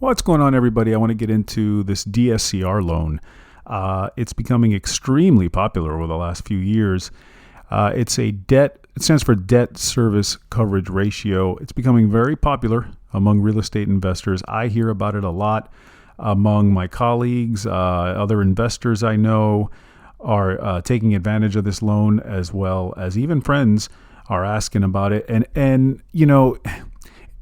What's going on, everybody? I want to get into this DSCR loan. It's becoming extremely popular over the last few years. It stands for debt service coverage ratio. It's becoming very popular among real estate investors. I hear about it a lot among my colleagues. Other investors I know are taking advantage of this loan, as well as even friends are asking about it. And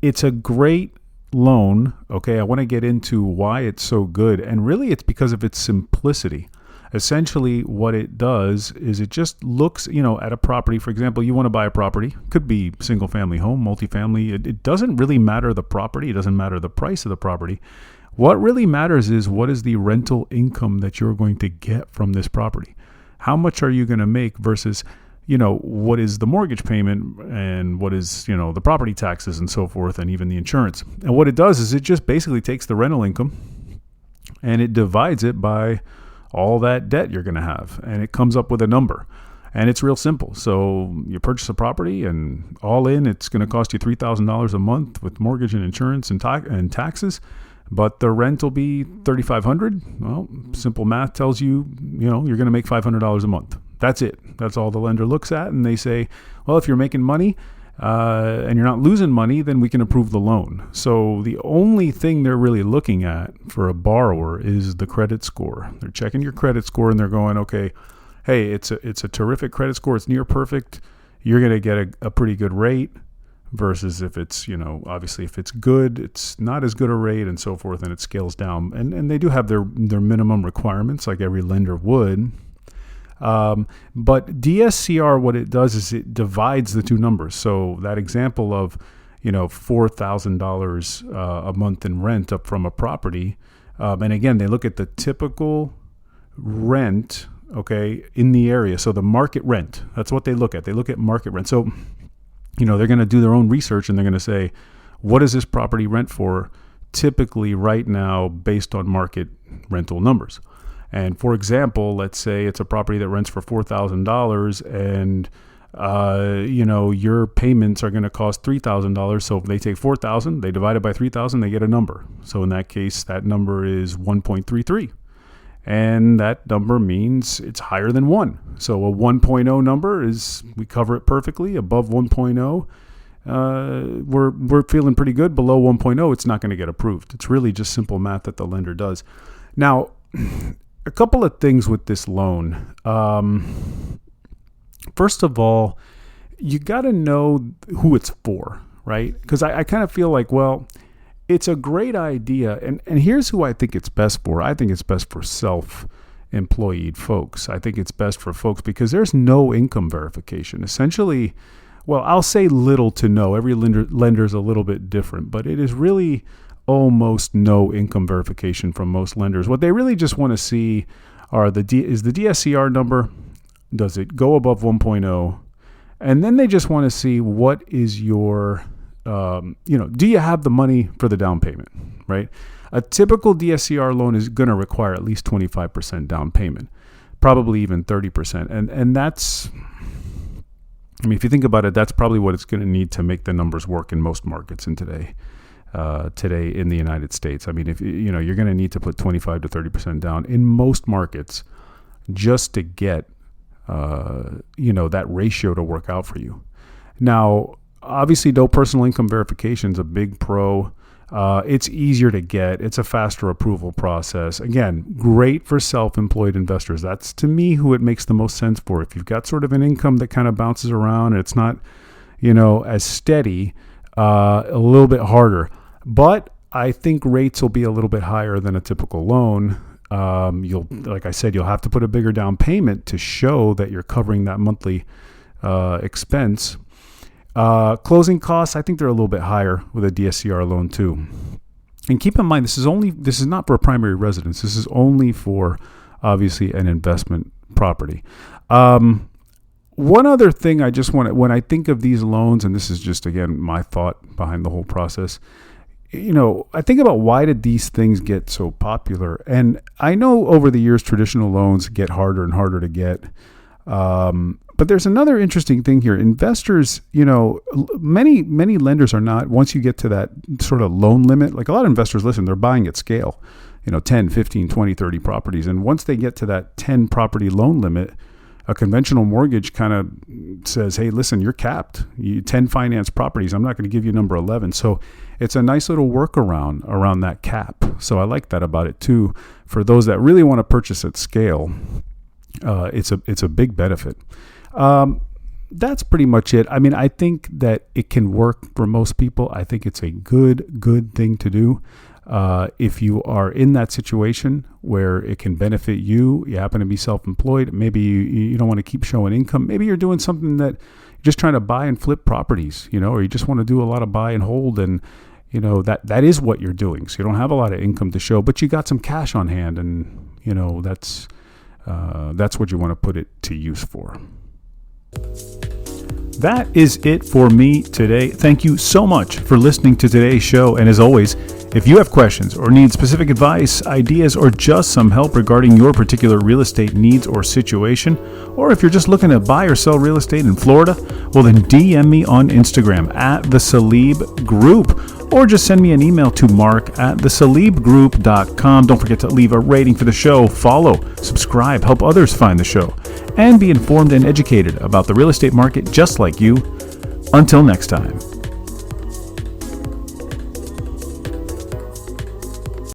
it's a great loan. Okay, I want to get into why it's so good, and really it's because of its simplicity. Essentially what it does is it just looks at a property. For example, you want to buy a property, could be single family home, multifamily. It doesn't really matter the property, it doesn't matter the price of the property. What really matters is what is the rental income that you're going to get from this property. How much are you going to make versus what is the mortgage payment, and what is, the property taxes and so forth, and even the insurance. And what it does is it just basically takes the rental income and it divides it by all that debt you're going to have, and it comes up with a number. And it's real simple. So you purchase a property, and all in, it's going to cost you $3,000 a month with mortgage and insurance and taxes. But the rent will be $3,500. Well, simple math tells you, you're going to make $500 a month. That's it. That's all the lender looks at. And they say, well, if you're making money and you're not losing money, then we can approve the loan. So the only thing they're really looking at for a borrower is the credit score. They're checking your credit score, and they're going, okay, hey, it's a terrific credit score. It's near perfect. You're going to get a pretty good rate. Versus if it's, obviously if it's good, it's not as good a rate and so forth, and it scales down. And they do have their minimum requirements like every lender would. But DSCR, what it does is it divides the two numbers. So that example of, $4,000 a month in rent up from a property. And again, they look at the typical rent, okay, in the area. So the market rent, that's what they look at. They look at market rent. So they're going to do their own research, and they're going to say, what is this property rent for typically right now based on market rental numbers? And for example, let's say it's a property that rents for $4,000, and your payments are going to cost $3,000. So if they take $4,000, they divide it by $3,000, they get a number. So in that case, that number is 1.33. And that number means it's higher than 1. So a 1.0 number is, we cover it perfectly. Above 1.0, we're feeling pretty good. Below 1.0, it's not going to get approved. It's really just simple math that the lender does. Now, a couple of things with this loan. First of all, you got to know who it's for, right? Because I kind of feel like, well, it's a great idea. And here's who I think it's best for. I think it's best for self-employed folks. I think it's best for folks because there's no income verification. Essentially, well, I'll say little to no. Every lender is a little bit different, but it is really almost no income verification from most lenders. What they really just want to see is the DSCR number, does it go above 1.0? And then they just want to see what is your do you have the money for the down payment, right? A typical DSCR loan is going to require at least 25% down payment, probably even 30%. And that's, if you think about it, that's probably what it's going to need to make the numbers work in most markets in today in the United States. If you're going to need to put 25 to 30% down in most markets just to get, that ratio to work out for you. Now, obviously, no personal income verification is a big pro. It's easier to get. It's a faster approval process. Again, great for self-employed investors. That's, to me, who it makes the most sense for. If you've got sort of an income that kind of bounces around and it's not, as steady, a little bit harder. But I think rates will be a little bit higher than a typical loan. Like I said, you'll have to put a bigger down payment to show that you're covering that monthly expense. Closing costs, I think they're a little bit higher with a DSCR loan too. And keep in mind, this is not for a primary residence. This is only for, obviously, an investment property. One other thing when I think of these loans, and this is just, again, my thought behind the whole process, I think about why did these things get so popular? And I know over the years, traditional loans get harder and harder to get. But there's another interesting thing here. Investors, many lenders are not, once you get to that sort of loan limit, like a lot of investors, listen, they're buying at scale, 10, 15, 20, 30 properties. And once they get to that 10 property loan limit, a conventional mortgage kind of says, hey, listen, you're capped. 10 finance properties. I'm not going to give you number 11. So it's a nice little workaround around that cap. So I like that about it too. For those that really want to purchase at scale, it's a big benefit. That's pretty much it. I mean, I think that it can work for most people. I think it's a good thing to do. If you are in that situation where it can benefit you, you happen to be self-employed, maybe you don't want to keep showing income. Maybe you're doing something that you're just trying to buy and flip properties, or you just want to do a lot of buy and hold, and that is what you're doing. So you don't have a lot of income to show, but you got some cash on hand, and that's what you want to put it to use for. That is it for me today. Thank you so much for listening to today's show. And as always, if you have questions or need specific advice, ideas, or just some help regarding your particular real estate needs or situation, or if you're just looking to buy or sell real estate in Florida, well then DM me on Instagram at The Salib Group, or just send me an email to mark@thesalibgroup.com. Don't forget to leave a rating for the show, follow, subscribe, help others find the show, and be informed and educated about the real estate market just like you. Until next time.